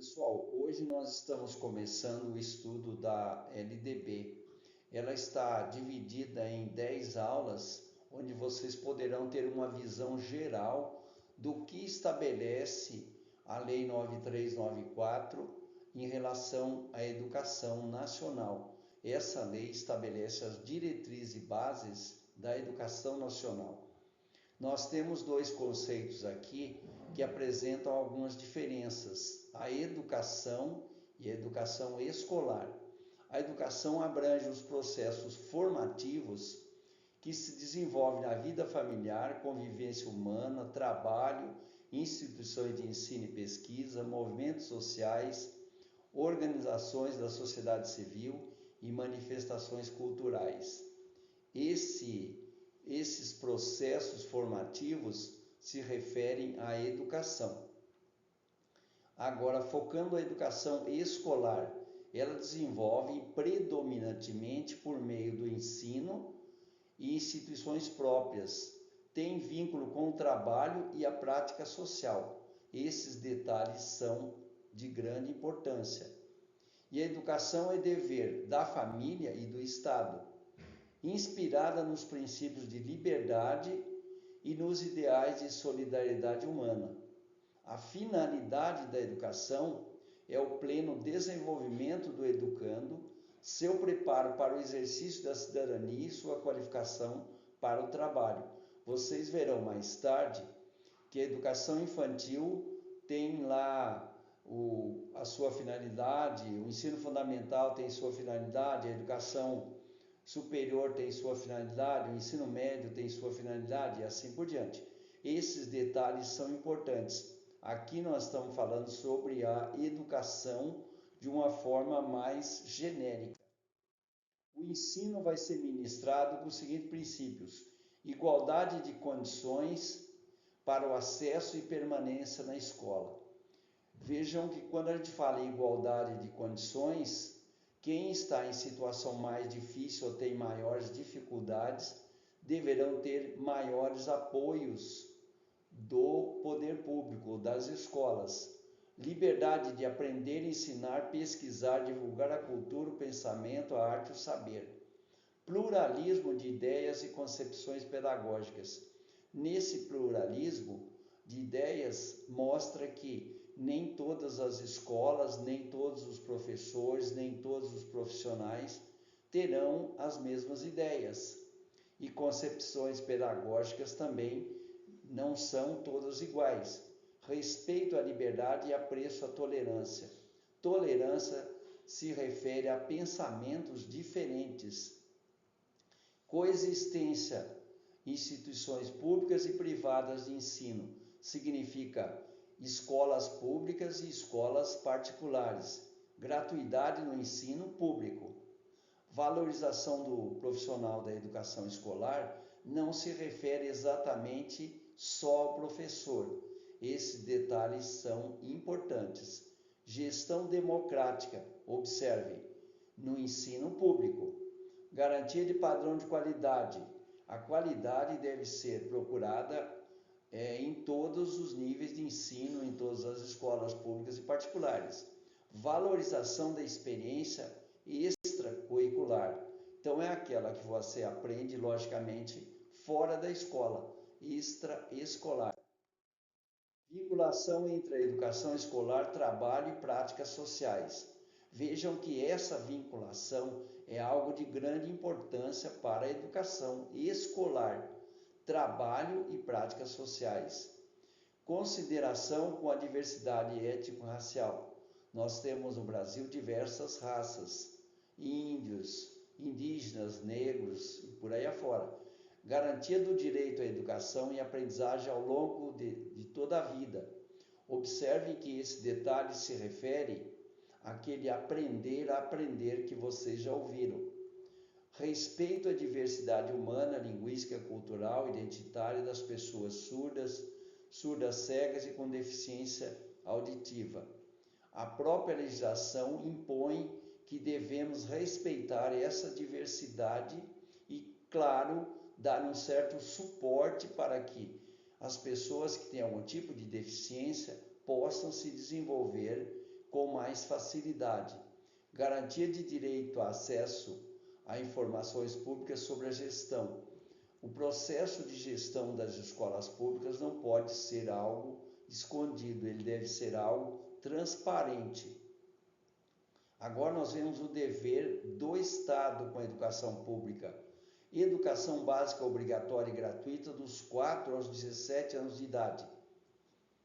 Pessoal, hoje nós estamos começando o estudo da LDB. Ela está dividida em 10 aulas, onde vocês poderão ter uma visão geral do que estabelece a Lei 9394 em relação à educação nacional. Essa lei estabelece as diretrizes e bases da educação nacional. Nós temos dois conceitos aqui que apresentam algumas diferenças: a educação e a educação escolar. A educação abrange os processos formativos que se desenvolvem na vida familiar, convivência humana, trabalho, instituições de ensino e pesquisa, movimentos sociais, organizações da sociedade civil e manifestações culturais. Esses processos formativos se referem à educação. Agora, focando a educação escolar, ela desenvolve predominantemente por meio do ensino e instituições próprias, tem vínculo com o trabalho e a prática social. Esses detalhes são de grande importância. E a educação é dever da família e do Estado, inspirada nos princípios de liberdade e nos ideais de solidariedade humana. A finalidade da educação é o pleno desenvolvimento do educando, seu preparo para o exercício da cidadania e sua qualificação para o trabalho. Vocês verão mais tarde que a educação infantil tem lá a sua finalidade, o ensino fundamental tem sua finalidade, a educação superior tem sua finalidade, o ensino médio tem sua finalidade e assim por diante. Esses detalhes são importantes. Aqui nós estamos falando sobre a educação de uma forma mais genérica. O ensino vai ser ministrado com os seguintes princípios: igualdade de condições para o acesso e permanência na escola. Vejam que quando a gente fala em igualdade de condições, quem está em situação mais difícil ou tem maiores dificuldades deverão ter maiores apoios do poder público, das escolas. Liberdade de aprender, ensinar, pesquisar, divulgar a cultura, o pensamento, a arte e o saber. Pluralismo de ideias e concepções pedagógicas. Nesse pluralismo de ideias mostra que nem todas as escolas, nem todos os professores, nem todos os profissionais terão as mesmas ideias. E concepções pedagógicas também não são todas iguais. Respeito à liberdade e apreço à tolerância. Tolerância se refere a pensamentos diferentes. Coexistência, instituições públicas e privadas de ensino, significa escolas públicas e escolas particulares. Gratuidade no ensino público. Valorização do profissional da educação escolar não se refere exatamente só ao professor. Esses detalhes são importantes. Gestão democrática, observe, no ensino público. Garantia de padrão de qualidade. A qualidade deve ser procurada em todos os níveis de ensino, em todas as escolas públicas e particulares. Valorização da experiência extracurricular. Então é aquela que você aprende, logicamente, fora da escola, extraescolar. Vinculação entre a educação escolar, trabalho e práticas sociais. Vejam que essa vinculação é algo de grande importância para a educação escolar, trabalho e práticas sociais. Consideração com a diversidade étnico-racial. Nós temos no Brasil diversas raças, índios, indígenas, negros e por aí afora. Garantia do direito à educação e aprendizagem ao longo de toda a vida. Observe que esse detalhe se refere àquele aprender a aprender que vocês já ouviram. Respeito à diversidade humana, linguística, cultural, identitária das pessoas surdas, surdas cegas e com deficiência auditiva. A própria legislação impõe que devemos respeitar essa diversidade e, claro, dar um certo suporte para que as pessoas que têm algum tipo de deficiência possam se desenvolver com mais facilidade. Garantia de direito a acesso a informações públicas sobre a gestão. O processo de gestão das escolas públicas não pode ser algo escondido, ele deve ser algo transparente. Agora nós vemos o dever do Estado com a educação pública. Educação básica obrigatória e gratuita dos 4 aos 17 anos de idade.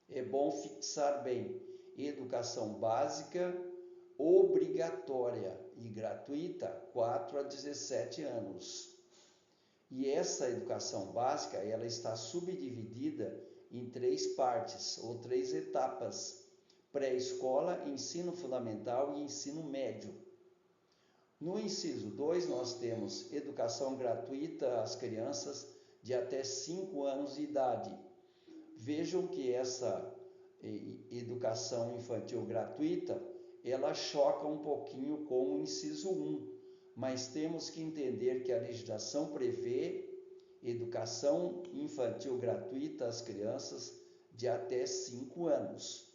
É bom fixar bem, educação básica obrigatória e gratuita 4 a 17 anos. E essa educação básica, ela está subdividida em 3 partes ou 3 etapas: pré-escola, ensino fundamental e ensino médio. No inciso 2, nós temos educação gratuita às crianças de até 5 anos de idade. Vejam que essa educação infantil gratuita, ela choca um pouquinho com o inciso 1, mas temos que entender que a legislação prevê educação infantil gratuita às crianças de até 5 anos.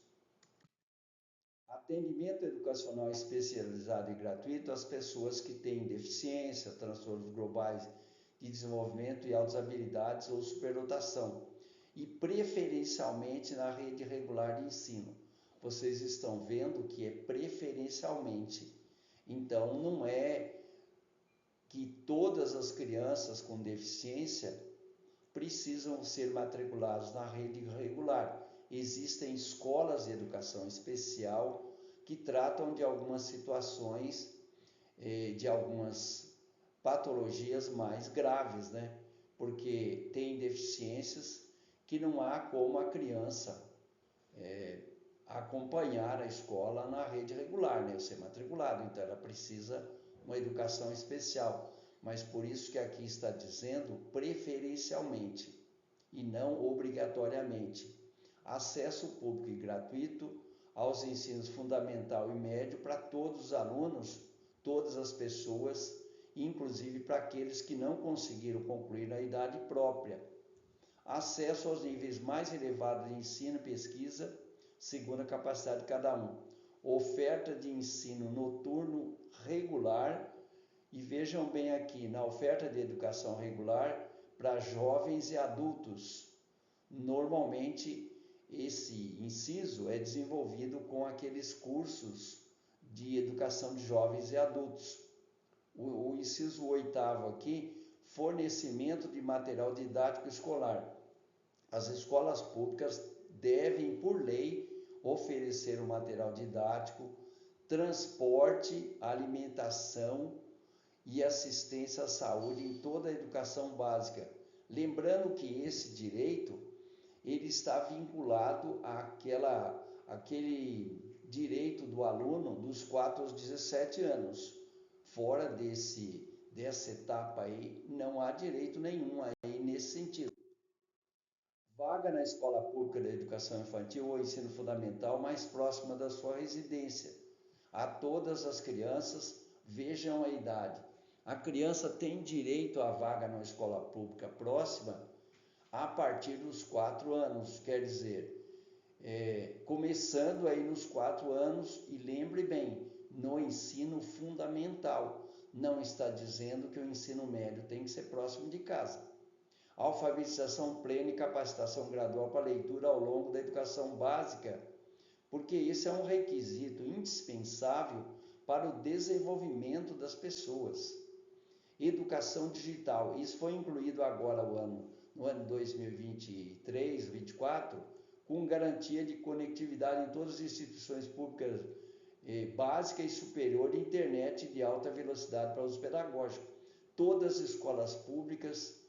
Atendimento educacional especializado e gratuito às pessoas que têm deficiência, transtornos globais de desenvolvimento e altas habilidades ou superdotação, e preferencialmente na rede regular de ensino. Vocês estão vendo que é preferencialmente. Então, não é que todas as crianças com deficiência precisam ser matriculadas na rede regular. Existem escolas de educação especial que tratam de algumas situações, de algumas patologias mais graves, né? Porque tem deficiências que não há como a criança acompanhar a escola na rede regular, né? Ser matriculado, então ela precisa uma educação especial, mas por isso que aqui está dizendo preferencialmente e não obrigatoriamente. Acesso público e gratuito aos ensinos fundamental e médio para todos os alunos, todas as pessoas, inclusive para aqueles que não conseguiram concluir na idade própria. Acesso aos níveis mais elevados de ensino e pesquisa, segundo a capacidade de cada um. Oferta de ensino noturno regular, e vejam bem aqui, na oferta de educação regular para jovens e adultos. Normalmente, esse inciso é desenvolvido com aqueles cursos de educação de jovens e adultos. O inciso 8º aqui, fornecimento de material didático escolar. As escolas públicas devem, por lei, oferecer o material didático, transporte, alimentação e assistência à saúde em toda a educação básica. Lembrando que esse direito, ele está vinculado àquele direito do aluno dos 4 aos 17 anos. Fora dessa etapa aí, não há direito nenhum aí nesse sentido. Vaga na escola pública de educação infantil ou ensino fundamental mais próxima da sua residência. A todas as crianças, vejam a idade. A criança tem direito à vaga na escola pública próxima a partir dos 4 anos, quer dizer, começando aí nos 4 anos, e lembre bem, no ensino fundamental. Não está dizendo que o ensino médio tem que ser próximo de casa. Alfabetização plena e capacitação gradual para leitura ao longo da educação básica, porque esse é um requisito indispensável para o desenvolvimento das pessoas. Educação digital, isso foi incluído agora no ano 2023-24, com garantia de conectividade em todas as instituições públicas básica e superior de internet de alta velocidade para uso pedagógico. Todas as escolas públicas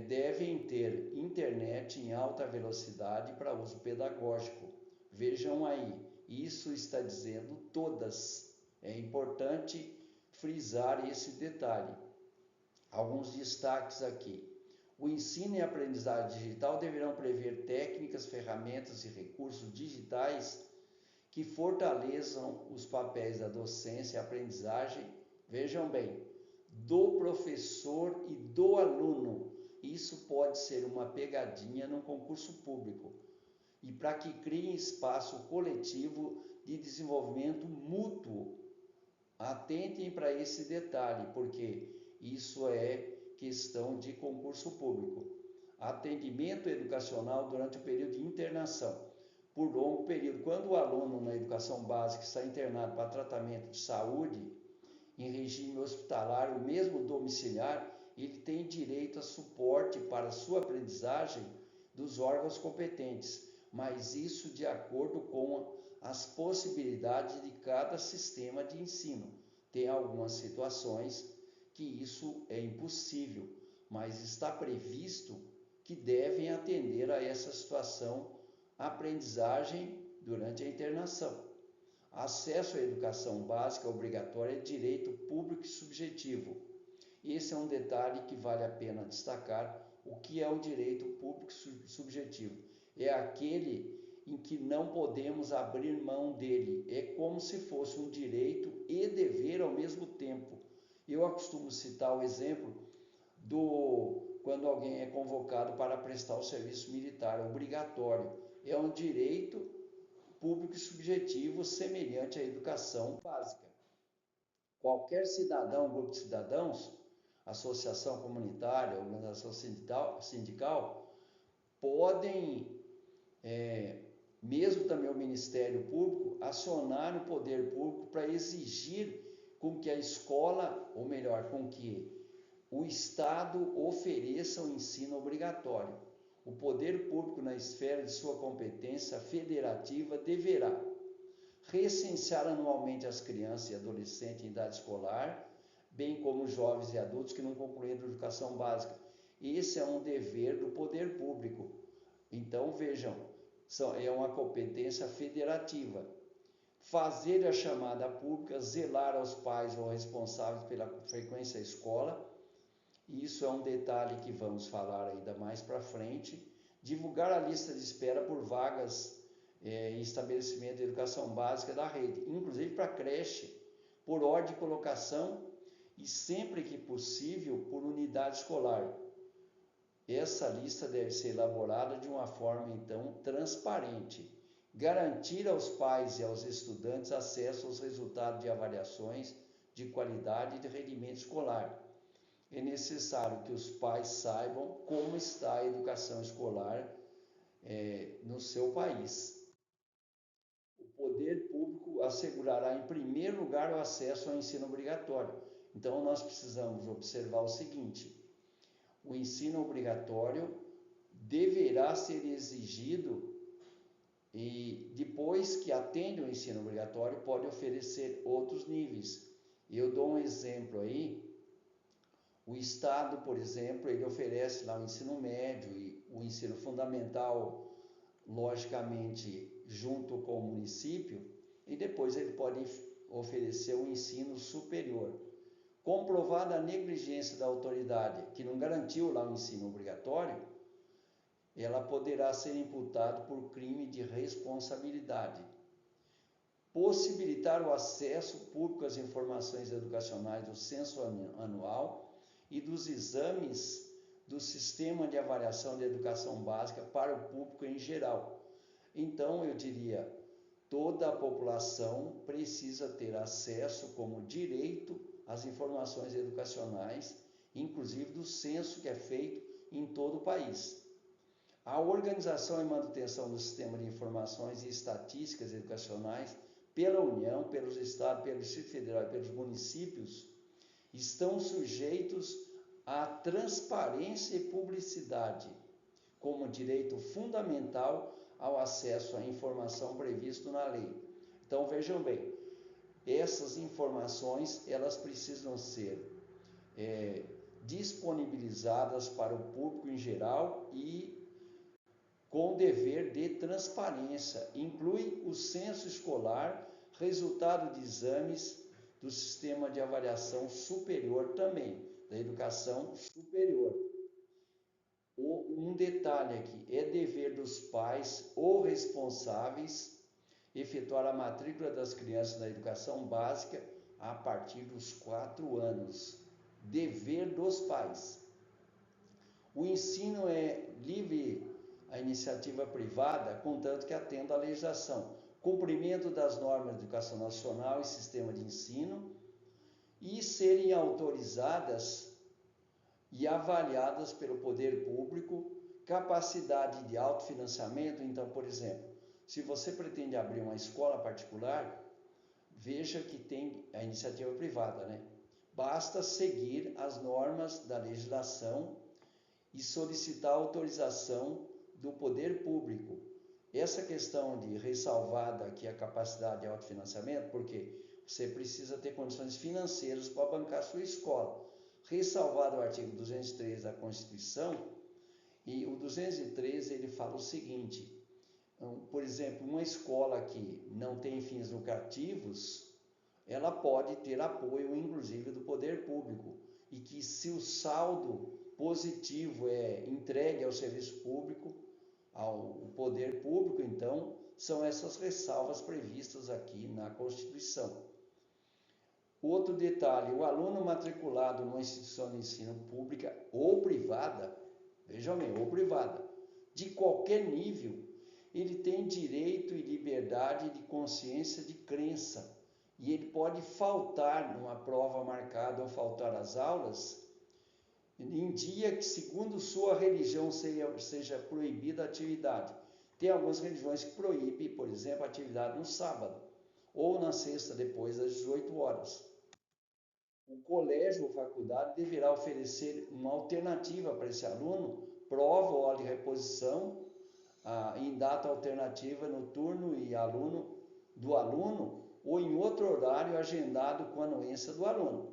devem ter internet em alta velocidade para uso pedagógico. Vejam aí, isso está dizendo todas. É importante frisar esse detalhe. Alguns destaques aqui. O ensino e aprendizagem digital deverão prever técnicas, ferramentas e recursos digitais que fortaleçam os papéis da docência e aprendizagem, vejam bem, do professor e do aluno. Isso pode ser uma pegadinha no concurso público. e para que criem espaço coletivo de desenvolvimento mútuo. Atentem para esse detalhe, porque isso é questão de concurso público. Atendimento educacional durante o período de internação. Por longo período, quando o aluno na educação básica está internado para tratamento de saúde, em regime hospitalar ou mesmo domiciliar, ele tem direito a suporte para sua aprendizagem dos órgãos competentes, mas isso de acordo com as possibilidades de cada sistema de ensino. Tem algumas situações que isso é impossível, mas está previsto que devem atender a essa situação, aprendizagem durante a internação. Acesso à educação básica obrigatória é direito público e subjetivo. Esse é um detalhe que vale a pena destacar. O que é o direito público subjetivo? É aquele em que não podemos abrir mão dele. É como se fosse um direito e dever ao mesmo tempo. Eu costumo citar o exemplo quando alguém é convocado para prestar o serviço militar obrigatório. É um direito público e subjetivo semelhante à educação básica. Qualquer cidadão, grupo de cidadãos, associação comunitária, organização sindical, podem, mesmo também o Ministério Público, acionar o poder público para exigir com que a escola, ou melhor, com que o Estado ofereça o ensino obrigatório. O poder público, na esfera de sua competência federativa, deverá recensear anualmente as crianças e adolescentes em idade escolar, bem como jovens e adultos que não concluíram a educação básica. Esse é um dever do poder público. Então, vejam, é uma competência federativa. Fazer a chamada pública, zelar aos pais ou responsáveis pela frequência à escola. Isso é um detalhe que vamos falar ainda mais para frente. Divulgar a lista de espera por vagas em estabelecimento de educação básica da rede, inclusive para creche, por ordem de colocação e, sempre que possível, por unidade escolar. Essa lista deve ser elaborada de uma forma, então, transparente. Garantir aos pais e aos estudantes acesso aos resultados de avaliações de qualidade e de rendimento escolar. É necessário que os pais saibam como está a educação escolar no seu país. O poder público assegurará, em primeiro lugar, o acesso ao ensino obrigatório. Então, nós precisamos observar o seguinte: o ensino obrigatório deverá ser exigido e, depois que atende o ensino obrigatório, pode oferecer outros níveis. Eu dou um exemplo aí. O Estado, por exemplo, ele oferece lá o ensino médio e o ensino fundamental, logicamente, junto com o município, e depois ele pode oferecer o ensino superior. Comprovada a negligência da autoridade, que não garantiu lá o ensino obrigatório, ela poderá ser imputada por crime de responsabilidade. Possibilitar o acesso público às informações educacionais do censo anual e dos exames do Sistema de Avaliação de Educação Básica para o público em geral. Então, eu diria, toda a população precisa ter acesso como direito às informações educacionais, inclusive do censo que é feito em todo o país. A organização e manutenção do Sistema de Informações e Estatísticas Educacionais pela União, pelos Estados, pelo Distrito Federal e pelos municípios estão sujeitos à transparência e publicidade, como direito fundamental ao acesso à informação previsto na lei. Então, vejam bem, essas informações elas precisam ser disponibilizadas para o público em geral e com dever de transparência. Inclui o censo escolar, resultado de exames do Sistema de Avaliação Superior também, da educação superior. Um detalhe aqui, é dever dos pais ou responsáveis efetuar a matrícula das crianças na educação básica a partir dos 4 anos. Dever dos pais. O ensino é livre, a iniciativa privada, contanto que atenda à legislação, cumprimento das normas de educação nacional e sistema de ensino, e serem autorizadas e avaliadas pelo poder público, capacidade de autofinanciamento. Então, por exemplo, se você pretende abrir uma escola particular, veja que tem a iniciativa privada, né? Basta seguir as normas da legislação e solicitar autorização do poder público. Essa questão de ressalvada aqui a capacidade de autofinanciamento, porque você precisa ter condições financeiras para bancar a sua escola. Ressalvado o artigo 203 da Constituição, e o 213 ele fala o seguinte: por exemplo, uma escola que não tem fins lucrativos, ela pode ter apoio, inclusive, do poder público, e que se o saldo positivo é entregue ao serviço público, ao poder público, então, são essas ressalvas previstas aqui na Constituição. Outro detalhe: o aluno matriculado numa instituição de ensino pública ou privada, vejam bem, ou privada, de qualquer nível, ele tem direito e liberdade de consciência de crença, e ele pode faltar numa prova marcada ou faltar às aulas em dia que, segundo sua religião, seja proibida a atividade. Tem algumas religiões que proíbem, por exemplo, a atividade no sábado ou na sexta, depois das 18 horas. O colégio ou faculdade deverá oferecer uma alternativa para esse aluno, prova ou aula de reposição, em data alternativa no turno e do aluno ou em outro horário agendado com a anuência do aluno.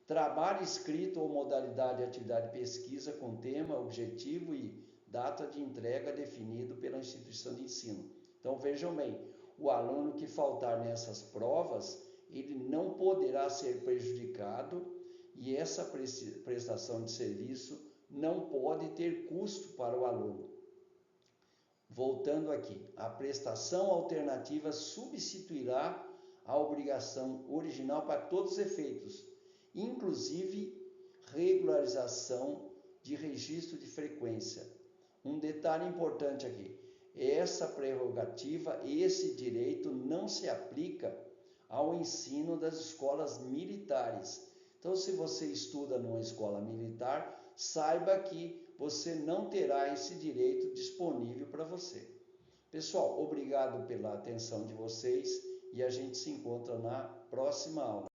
Trabalho escrito ou modalidade de atividade de pesquisa com tema, objetivo e data de entrega definido pela instituição de ensino. Então vejam bem, o aluno que faltar nessas provas, ele não poderá ser prejudicado, e essa prestação de serviço não pode ter custo para o aluno. Voltando aqui, a prestação alternativa substituirá a obrigação original para todos os efeitos, inclusive regularização de registro de frequência. Um detalhe importante aqui: essa prerrogativa, esse direito não se aplica ao ensino das escolas militares. Então, se você estuda numa escola militar, saiba que você não terá esse direito disponível para você. Pessoal, obrigado pela atenção de vocês e a gente se encontra na próxima aula.